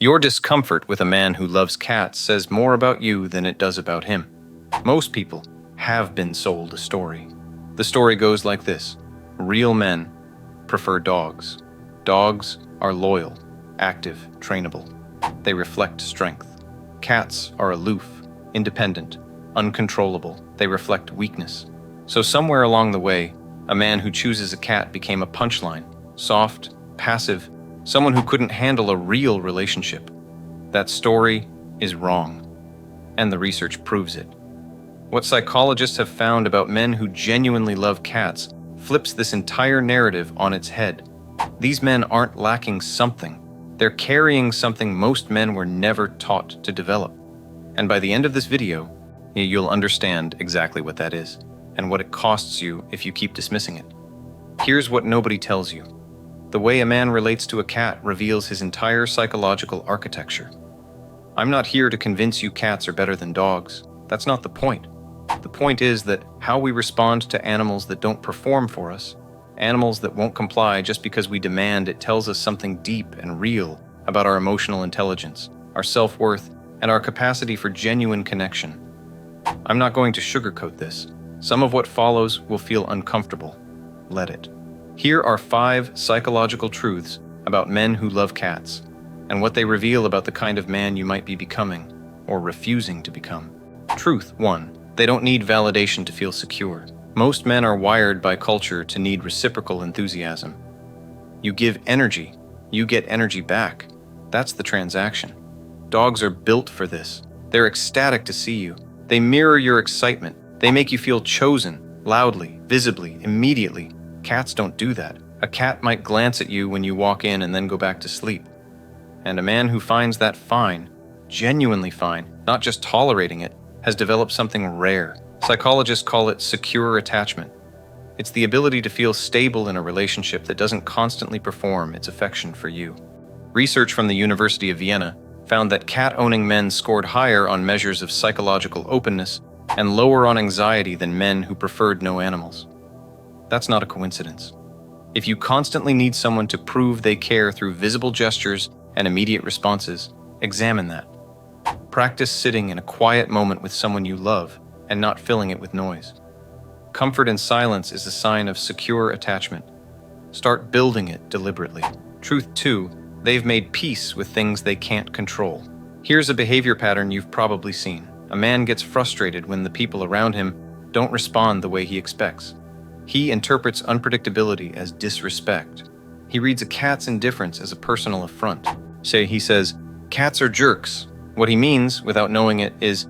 Your discomfort with a man who loves cats says more about you than it does about him. Most people have been sold a story. The story goes like this. Real men prefer dogs. Dogs are loyal, active, trainable. They reflect strength. Cats are aloof, independent, uncontrollable. They reflect weakness. So somewhere along the way, a man who chooses a cat became a punchline, soft, passive, someone who couldn't handle a real relationship. That story is wrong, and the research proves it. What psychologists have found about men who genuinely love cats flips this entire narrative on its head. These men aren't lacking something. They're carrying something most men were never taught to develop. And by the end of this video, you'll understand exactly what that is, and what it costs you if you keep dismissing it. Here's what nobody tells you. The way a man relates to a cat reveals his entire psychological architecture. I'm not here to convince you cats are better than dogs. That's not the point. The point is that how we respond to animals that don't perform for us, animals that won't comply just because we demand, it tells us something deep and real about our emotional intelligence, our self-worth, and our capacity for genuine connection. I'm not going to sugarcoat this. Some of what follows will feel uncomfortable. Let it. Here are 5 psychological truths about men who love cats, and what they reveal about the kind of man you might be becoming, or refusing to become. Truth 1. They don't need validation to feel secure. Most men are wired by culture to need reciprocal enthusiasm. You give energy, you get energy back. That's the transaction. Dogs are built for this. They're ecstatic to see you. They mirror your excitement. They make you feel chosen, loudly, visibly, immediately. Cats don't do that. A cat might glance at you when you walk in and then go back to sleep. And a man who finds that fine, genuinely fine, not just tolerating it, has developed something rare. Psychologists call it secure attachment. It's the ability to feel stable in a relationship that doesn't constantly perform its affection for you. Research from the University of Vienna found that cat-owning men scored higher on measures of psychological openness and lower on anxiety than men who preferred no animals. That's not a coincidence. If you constantly need someone to prove they care through visible gestures and immediate responses, examine that. Practice sitting in a quiet moment with someone you love and not filling it with noise. Comfort and silence is a sign of secure attachment. Start building it deliberately. Truth 2, they've made peace with things they can't control. Here's a behavior pattern you've probably seen. A man gets frustrated when the people around him don't respond the way he expects. He interprets unpredictability as disrespect. He reads a cat's indifference as a personal affront. Say he says, "Cats are jerks." What he means, without knowing it, is,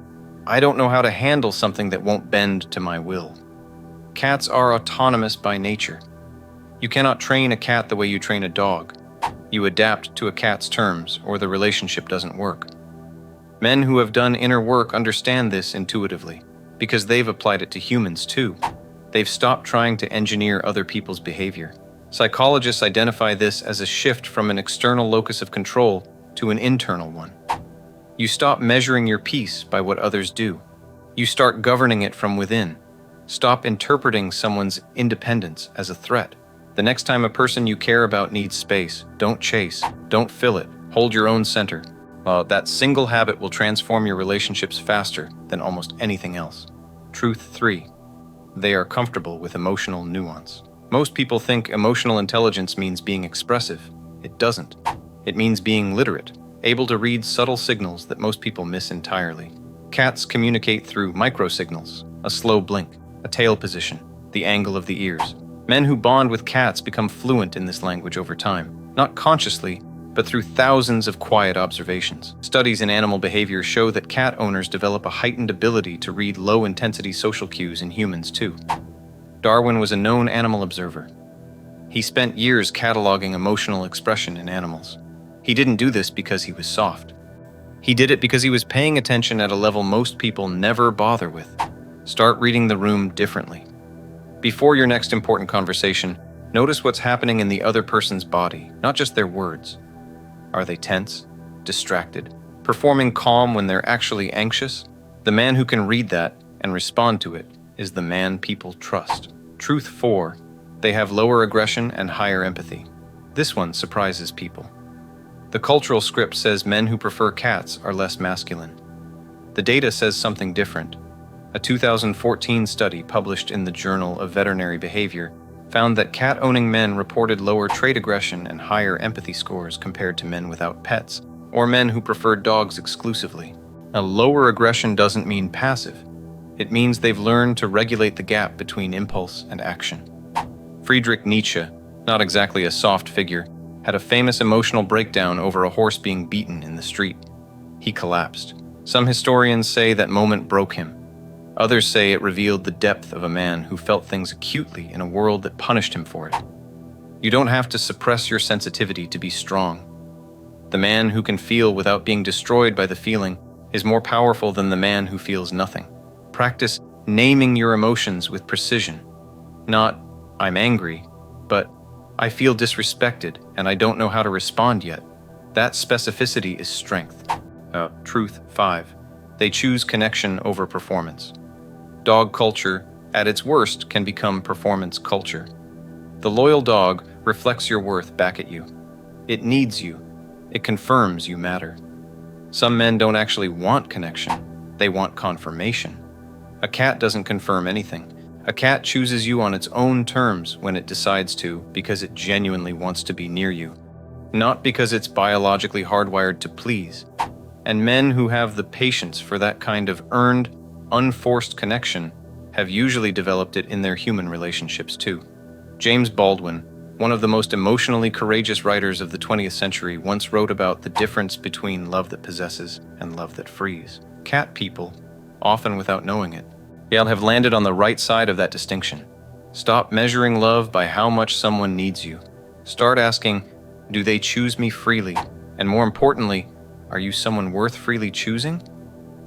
"I don't know how to handle something that won't bend to my will." Cats are autonomous by nature. You cannot train a cat the way you train a dog. You adapt to a cat's terms, or the relationship doesn't work. Men who have done inner work understand this intuitively, because they've applied it to humans too. They've stopped trying to engineer other people's behavior. Psychologists identify this as a shift from an external locus of control to an internal one. You stop measuring your peace by what others do. You start governing it from within. Stop interpreting someone's independence as a threat. The next time a person you care about needs space, don't chase, don't fill it, hold your own center. That single habit will transform your relationships faster than almost anything else. Truth 3. They are comfortable with emotional nuance. Most people think emotional intelligence means being expressive. It doesn't. It means being literate, able to read subtle signals that most people miss entirely. Cats communicate through microsignals, a slow blink, a tail position, the angle of the ears. Men who bond with cats become fluent in this language over time, not consciously, but through thousands of quiet observations. Studies in animal behavior show that cat owners develop a heightened ability to read low-intensity social cues in humans too. Darwin was a known animal observer. He spent years cataloging emotional expression in animals. He didn't do this because he was soft. He did it because he was paying attention at a level most people never bother with. Start reading the room differently. Before your next important conversation, notice what's happening in the other person's body, not just their words. Are they tense, distracted, performing calm when they're actually anxious? The man who can read that and respond to it is the man people trust. Truth 4, they have lower aggression and higher empathy. This one surprises people. The cultural script says men who prefer cats are less masculine. The data says something different. A 2014 study published in the Journal of Veterinary Behavior found that cat-owning men reported lower trait aggression and higher empathy scores compared to men without pets, or men who preferred dogs exclusively. A lower aggression doesn't mean passive. It means they've learned to regulate the gap between impulse and action. Friedrich Nietzsche, not exactly a soft figure, had a famous emotional breakdown over a horse being beaten in the street. He collapsed. Some historians say that moment broke him. Others say it revealed the depth of a man who felt things acutely in a world that punished him for it. You don't have to suppress your sensitivity to be strong. The man who can feel without being destroyed by the feeling is more powerful than the man who feels nothing. Practice naming your emotions with precision. Not, I'm angry, but I feel disrespected and I don't know how to respond yet. That specificity is strength. Truth 5. They choose connection over performance. Dog culture, at its worst, can become performance culture. The loyal dog reflects your worth back at you. It needs you. It confirms you matter. Some men don't actually want connection. They want confirmation. A cat doesn't confirm anything. A cat chooses you on its own terms when it decides to because it genuinely wants to be near you, not because it's biologically hardwired to please. And men who have the patience for that kind of earned, unforced connection have usually developed it in their human relationships too. James Baldwin, one of the most emotionally courageous writers of the 20th century, once wrote about the difference between love that possesses and love that frees. Cat people, often without knowing it, have landed on the right side of that distinction. Stop measuring love by how much someone needs you. Start asking, do they choose me freely? And more importantly, are you someone worth freely choosing?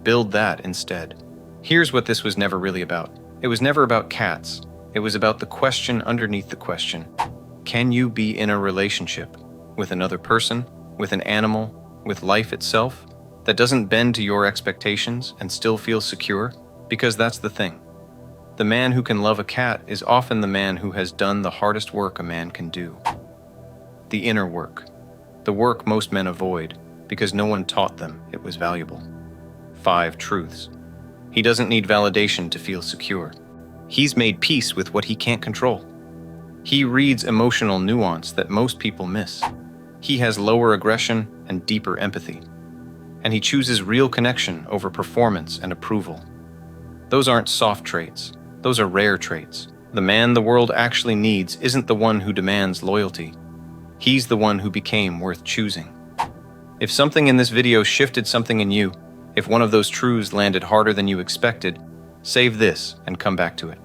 Build that instead. Here's what this was never really about. It was never about cats. It was about the question underneath the question. Can you be in a relationship with another person, with an animal, with life itself, that doesn't bend to your expectations and still feel secure? Because that's the thing. The man who can love a cat is often the man who has done the hardest work a man can do. The inner work. The work most men avoid because no one taught them it was valuable. 5 truths. He doesn't need validation to feel secure. He's made peace with what he can't control. He reads emotional nuance that most people miss. He has lower aggression and deeper empathy. And he chooses real connection over performance and approval. Those aren't soft traits. Those are rare traits. The man the world actually needs isn't the one who demands loyalty. He's the one who became worth choosing. If something in this video shifted something in you, if one of those truths landed harder than you expected, save this and come back to it.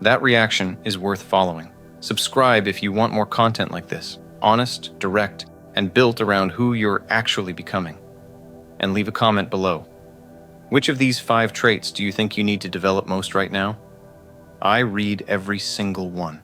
That reaction is worth following. Subscribe if you want more content like this, honest, direct, and built around who you're actually becoming. And leave a comment below. Which of these 5 traits do you think you need to develop most right now? I read every single one.